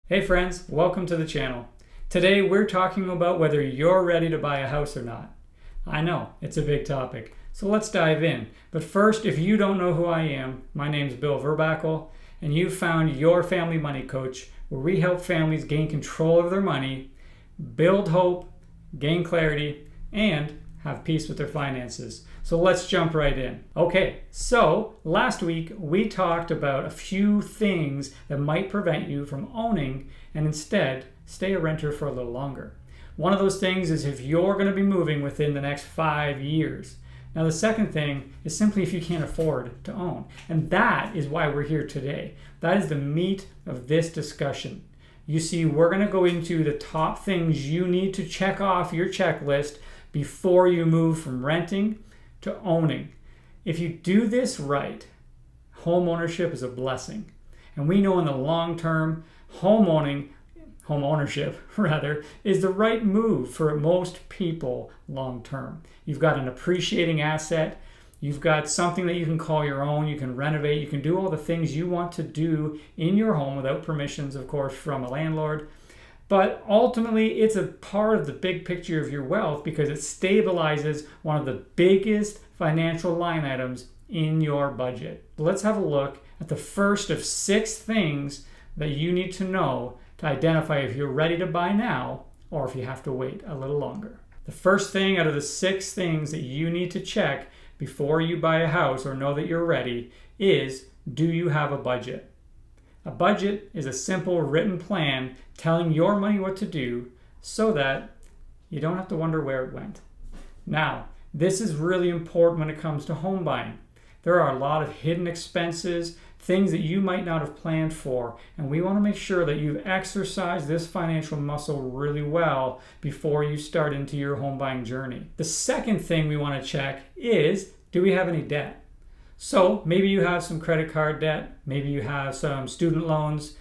Hey friends, welcome to the channel. Today we're talking about whether you're ready to buy a house or not. I know, it's a big topic, so let's dive in. But first, if you don't know who I am, my name's Bill Verbakel, and you found your Family Money Coach, where we help families gain control of their money, build hope, gain clarity, and have peace with their finances. So let's jump right in. Okay, so last week we talked about a few things that might prevent you from owning and instead stay a renter for a little longer. One of those things is if you're going to be moving within the next 5 years. Now the second thing is simply if you can't afford to own. And that is why we're here today. That is the meat of this discussion. You see, we're going to go into the top things you need to check off your checklist before you move from renting to owning. If you do this right, home ownership is a blessing. And we know in the long term, home ownership rather, is the right move for most people long term. You've got an appreciating asset. You've got something that you can call your own. You can renovate. You can do all the things you want to do in your home without permissions, of course, from a landlord. But ultimately, it's a part of the big picture of your wealth because it stabilizes one of the biggest financial line items in your budget. Let's have a look at the first of 6 things that you need to know to identify if you're ready to buy now or if you have to wait a little longer. The first thing out of the 6 things that you need to check before you buy a house or know that you're ready is, do you have a budget? A budget is a simple written plan telling your money what to do so that you don't have to wonder where it went. Now, this is really important when it comes to home buying. There are a lot of hidden expenses, things that you might not have planned for, and we want to make sure that you've exercised this financial muscle really well before you start into your home buying journey. The second thing we want to check is, do we have any debt? So maybe you have some credit card debt, maybe you have some student loans,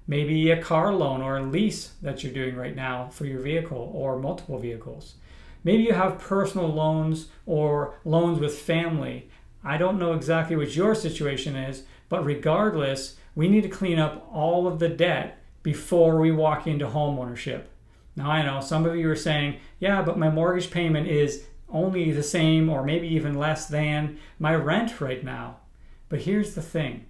maybe a car loan or a lease that you're doing right now for your vehicle or multiple vehicles. Maybe you have personal loans or loans with family. I don't know exactly what your situation is, but regardless, we need to clean up all of the debt before we walk into home ownership. Now I know some of you are saying, yeah, but my mortgage payment is only the same or maybe even less than my rent right now. But here's the thing.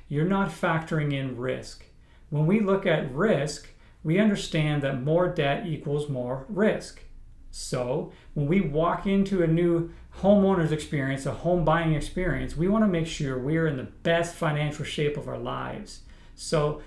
You're not factoring in risk. When we look at risk, we understand that more debt equals more risk. So when we walk into a new homeowner's experience, a home buying experience, we want to make sure we're in the best financial shape of our lives. So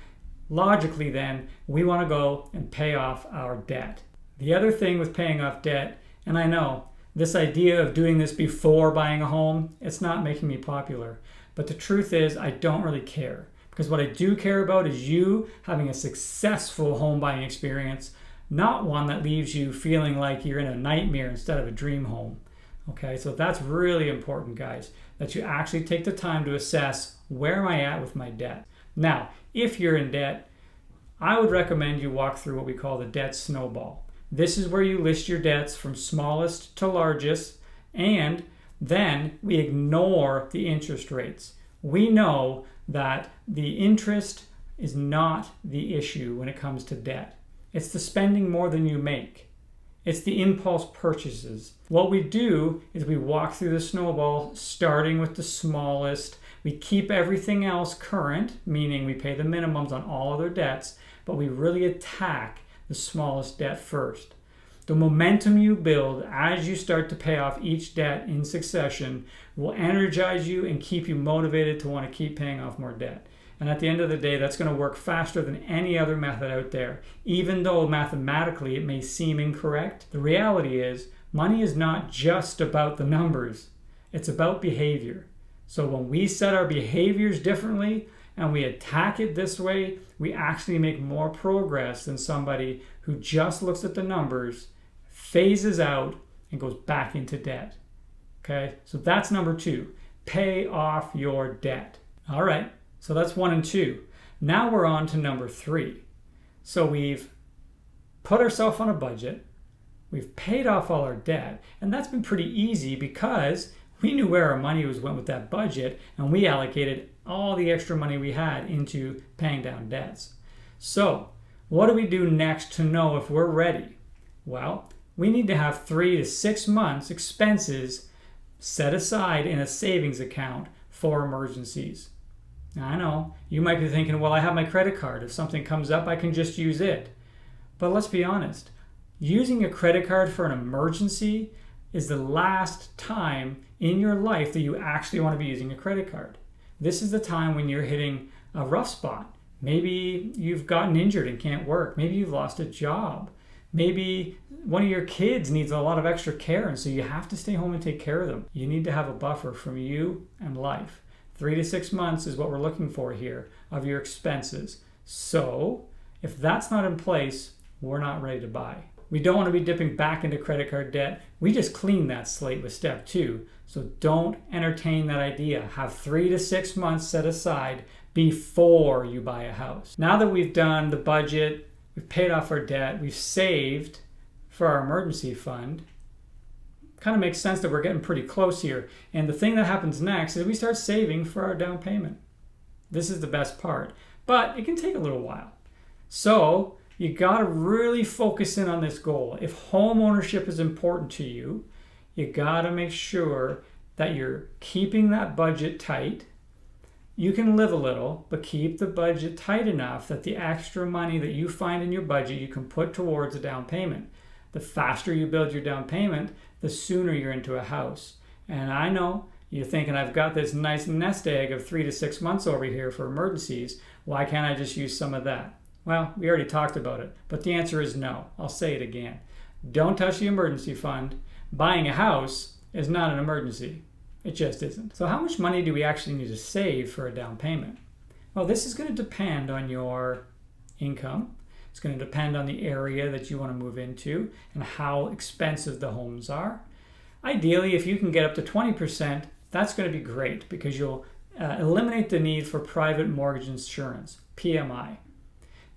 logically then, we want to go and pay off our debt. The other thing with paying off debt, and I know this idea of doing this before buying a home, it's not making me popular. But the truth is, I don't really care. Because what I do care about is you having a successful home buying experience, not one that leaves you feeling like you're in a nightmare instead of a dream home. Okay, so that's really important, guys, that you actually take the time to assess, where am I at with my debt? Now, if you're in debt, I would recommend you walk through what we call the debt snowball. This is where you list your debts from smallest to largest, and then we ignore the interest rates. We know that the interest is not the issue when it comes to debt. It's the spending more than you make. It's the impulse purchases. What we do is we walk through the snowball starting with the smallest. We keep everything else current, meaning we pay the minimums on all other debts, but we really attack the smallest debt first. The momentum you build as you start to pay off each debt in succession will energize you and keep you motivated to want to keep paying off more debt. And at the end of the day, that's going to work faster than any other method out there. Even though mathematically it may seem incorrect, the reality is money is not just about the numbers. It's about behavior. So when we set our behaviors differently and we attack it this way, we actually make more progress than somebody who just looks at the numbers, phases out, and goes back into debt. Okay, so that's number 2. Pay off your debt. All right, so that's 1 and 2. Now we're on to number 3. So we've put ourselves on a budget, we've paid off all our debt, and that's been pretty easy because we knew where our money went with that budget, and we allocated all the extra money we had into paying down debts. So What do we do next to know if we're ready? Well, we need to have 3 to 6 months expenses set aside in a savings account for emergencies. Now, I know you might be thinking, well, I have my credit card. If something comes up, I can just use it. But let's be honest, using a credit card for an emergency is the last time in your life that you actually want to be using a credit card. This is the time when you're hitting a rough spot. Maybe you've gotten injured and can't work. Maybe you've lost a job. Maybe one of your kids needs a lot of extra care, and so you have to stay home and take care of them. You need to have a buffer from you and life. 3 to 6 months is what we're looking for here of your expenses. So if that's not in place, we're not ready to buy. We don't want to be dipping back into credit card debt. We just cleaned that slate with step 2. So don't entertain that idea. Have 3 to 6 months set aside before you buy a house. Now that we've done the budget, we've paid off our debt, we've saved for our emergency fund, kind of makes sense that we're getting pretty close here. And the thing that happens next is we start saving for our down payment. This is the best part, but it can take a little while. So you got to really focus in on this goal. If home ownership is important to you, you got to make sure that you're keeping that budget tight. You can live a little, but keep the budget tight enough that the extra money that you find in your budget you can put towards a down payment. The faster you build your down payment, the sooner you're into a house. And I know you're thinking, I've got this nice nest egg of 3 to 6 months over here for emergencies. Why can't I just use some of that? Well, we already talked about it, but the answer is no. I'll say it again. Don't touch the emergency fund. Buying a house is not an emergency. It just isn't. So how much money do we actually need to save for a down payment? Well, this is going to depend on your income. It's going to depend on the area that you want to move into and how expensive the homes are. Ideally, if you can get up to 20%, that's going to be great because you'll eliminate the need for private mortgage insurance, PMI.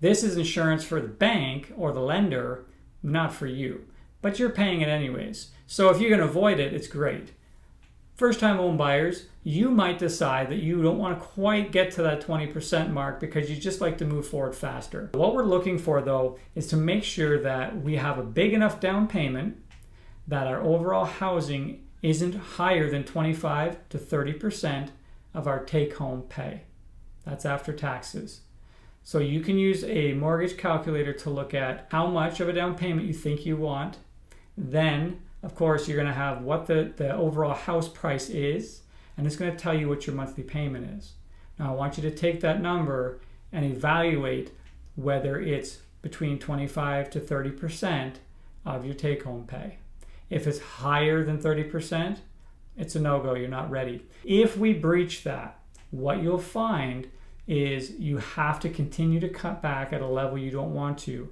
This is insurance for the bank or the lender, not for you, but you're paying it anyways. So if you can avoid it, it's great. First-time home buyers, you might decide that you don't want to quite get to that 20% mark because you just like to move forward faster. What we're looking for, though, is to make sure that we have a big enough down payment that our overall housing isn't higher than 25 to 30% of our take-home pay. That's after taxes. So you can use a mortgage calculator to look at how much of a down payment you think you want. Then, of course, you're going to have what the overall house price is, and it's going to tell you what your monthly payment is. Now, I want you to take that number and evaluate whether it's between 25 to 30% of your take-home pay. If it's higher than 30%, it's a no-go. You're not ready. If we breach that, what you'll find is you have to continue to cut back at a level you don't want to,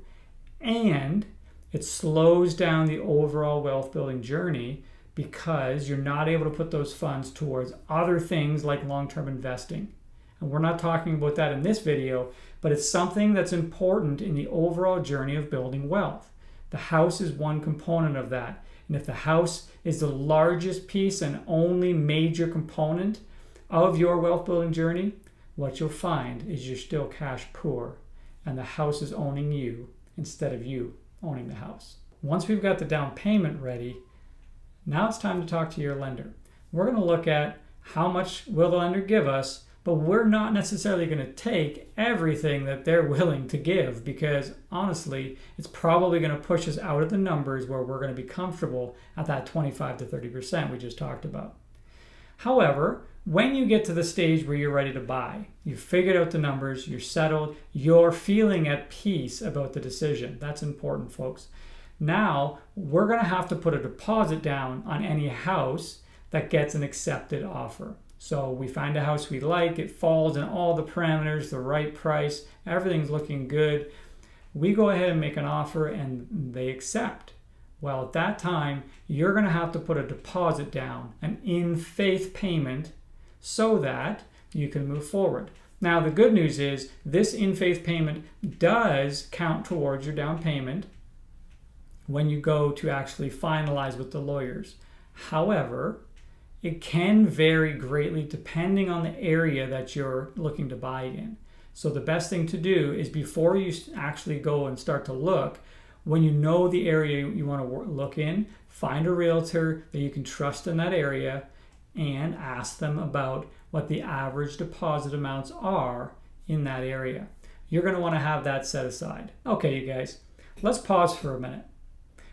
and it slows down the overall wealth building journey because you're not able to put those funds towards other things like long-term investing. And we're not talking about that in this video, but it's something that's important in the overall journey of building wealth. The house is one component of that. And if the house is the largest piece and only major component of your wealth building journey, what you'll find is you're still cash poor and the house is owning you instead of you owning the house. Once we've got the down payment ready, now it's time to talk to your lender. We're going to look at how much will the lender give us, but we're not necessarily going to take everything that they're willing to give because honestly, it's probably going to push us out of the numbers where we're going to be comfortable at that 25 to 30% we just talked about. However, when you get to the stage where you're ready to buy, you've figured out the numbers, you're settled, you're feeling at peace about the decision. That's important, folks. Now, we're going to have to put a deposit down on any house that gets an accepted offer. So we find a house we like, it falls in all the parameters, the right price, everything's looking good. We go ahead and make an offer and they accept. Well, at that time, you're going to have to put a deposit down, an in-faith payment, so that you can move forward. Now, the good news is this in-faith payment does count towards your down payment when you go to actually finalize with the lawyers. However, it can vary greatly depending on the area that you're looking to buy in. So the best thing to do is before you actually go and start to look, when you know the area you want to look in, find a realtor that you can trust in that area and ask them about what the average deposit amounts are in that area. You're going to want to have that set aside. Okay, you guys, let's pause for a minute.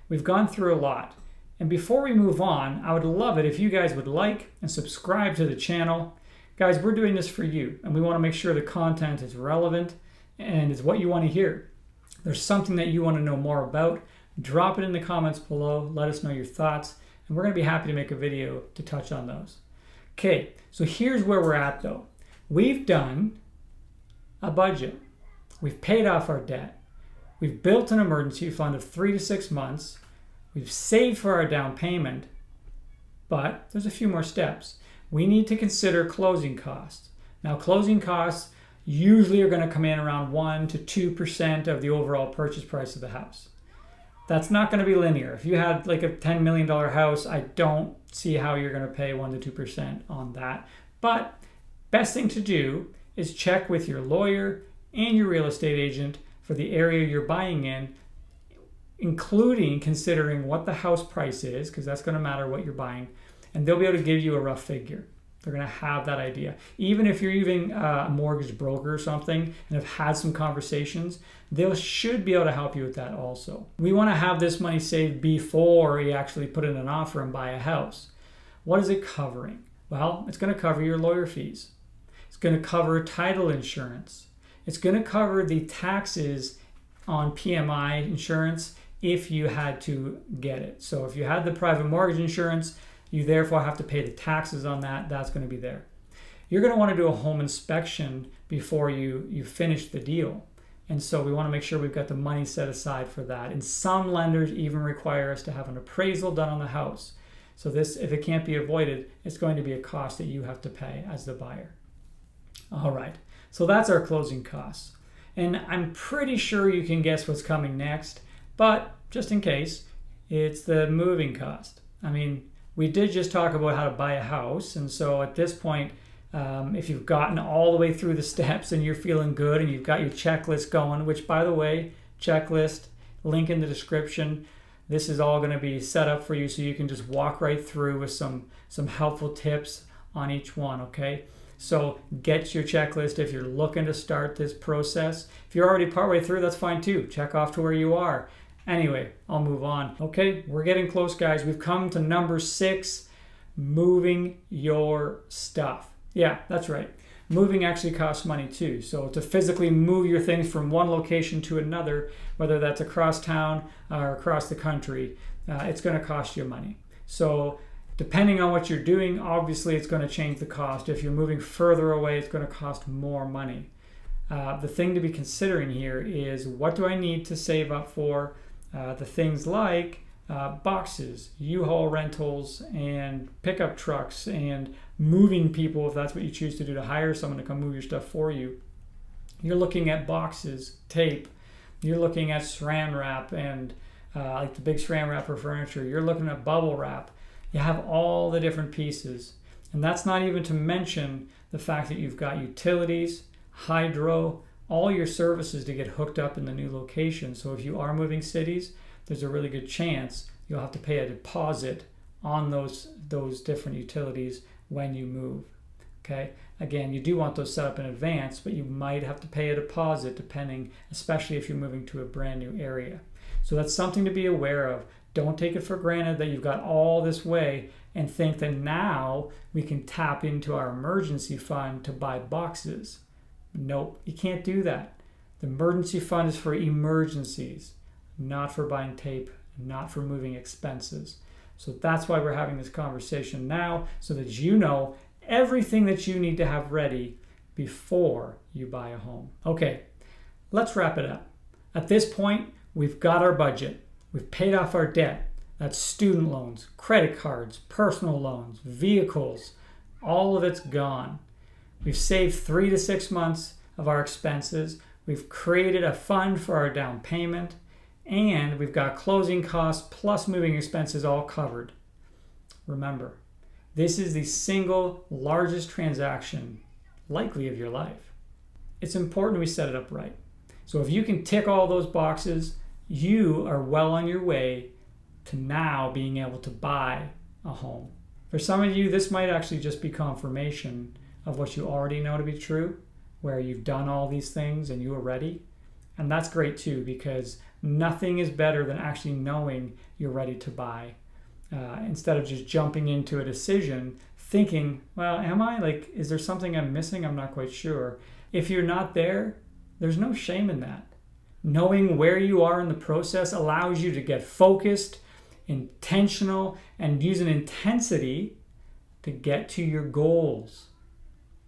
We've gone through a lot. And before we move on, I would love it if you guys would like and subscribe to the channel. Guys, we're doing this for you, and we want to make sure the content is relevant and is what you want to hear. If there's something that you want to know more about, drop it in the comments below. Let us know your thoughts, and we're going to be happy to make a video to touch on those. Okay, so here's where we're at though. We've done a budget. We've paid off our debt. We've built an emergency fund of 3 to 6 months. We've saved for our down payment, but there's a few more steps. We need to consider closing costs. Now, closing costs usually are going to come in around 1 to 2% of the overall purchase price of the house. That's not going to be linear. If you had like a $10 million house, I don't see how you're going to pay 1 to 2% on that. But best thing to do is check with your lawyer and your real estate agent for the area you're buying in, including considering what the house price is, because that's going to matter what you're buying, and they'll be able to give you a rough figure. They're going to have that idea. Even if you're using a mortgage broker or something and have had some conversations, they should be able to help you with that also. We want to have this money saved before you actually put in an offer and buy a house. What is it covering? Well, it's going to cover your lawyer fees. It's going to cover title insurance. It's going to cover the taxes on PMI insurance if you had to get it. So if you had the private mortgage insurance, you therefore have to pay the taxes on that. That's going to be there. You're going to want to do a home inspection before you finish the deal. And so we want to make sure we've got the money set aside for that. And some lenders even require us to have an appraisal done on the house. So this, if it can't be avoided, it's going to be a cost that you have to pay as the buyer. All right, so that's our closing costs. And I'm pretty sure you can guess what's coming next, but just in case, it's the moving cost. I mean, we did just talk about how to buy a house, and so at this point, if you've gotten all the way through the steps and you're feeling good and you've got your checklist going, which by the way, checklist, link in the description, this is all going to be set up for you so you can just walk right through with some helpful tips on each one, okay? So get your checklist if you're looking to start this process. If you're already partway through, that's fine too. Check off to where you are. Anyway, I'll move on. Okay, we're getting close, guys. We've come to number 6, moving your stuff. Yeah, that's right. Moving actually costs money too. So to physically move your things from one location to another, whether that's across town or across the country, it's going to cost you money. So depending on what you're doing, obviously it's going to change the cost. If you're moving further away, it's going to cost more money. The thing to be considering here is, what do I need to save up for? The things like boxes, U-Haul rentals, and pickup trucks, and moving people if that's what you choose to do, to hire someone to come move your stuff for you. You're looking at boxes, tape. You're looking at saran wrap and like the big saran wrap for furniture. You're looking at bubble wrap. You have all the different pieces. And that's not even to mention the fact that you've got utilities, hydro, all your services to get hooked up in the new location. So if you are moving cities, there's a really good chance you'll have to pay a deposit on those different utilities when you move. Okay, again, you do want those set up in advance, but you might have to pay a deposit depending, especially if you're moving to a brand new area. So that's something to be aware of. Don't take it for granted that you've got all this way and think that now we can tap into our emergency fund to buy boxes. Nope, you can't do that. The emergency fund is for emergencies, not for buying tape, not for moving expenses. So that's why we're having this conversation now, so that you know everything that you need to have ready before you buy a home. Okay, let's wrap it up. At this point, we've got our budget. We've paid off our debt. That's student loans, credit cards, personal loans, vehicles. All of it's gone. We've saved 3 to 6 months of our expenses. We've created a fund for our down payment, and we've got closing costs plus moving expenses all covered. Remember, this is the single largest transaction likely of your life. it's important we set it up right. So if you can tick all those boxes, you are well on your way to now being able to buy a home. For some of you, this might actually just be confirmation of what you already know to be true, where you've done all these things and you are ready. And that's great too, because nothing is better than actually knowing you're ready to buy. Instead of just jumping into a decision thinking, well, am I? Like, is there something I'm missing? I'm not quite sure. If you're not there, there's no shame in that. Knowing where you are in the process allows you to get focused, intentional, and use an intensity to get to your goals.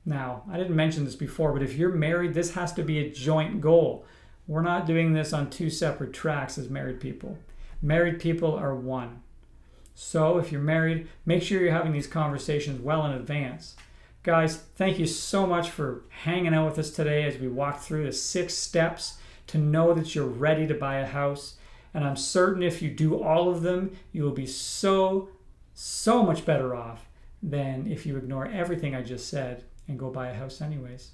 Now, I didn't mention this before, but if you're married, this has to be a joint goal. We're not doing this on two separate tracks as married people. Married people are one. So if you're married, make sure you're having these conversations well in advance. Guys, thank you so much for hanging out with us today as we walk through the 6 steps to know that you're ready to buy a house. And I'm certain if you do all of them, you will be so much better off than if you ignore everything I just said and go buy a house anyways.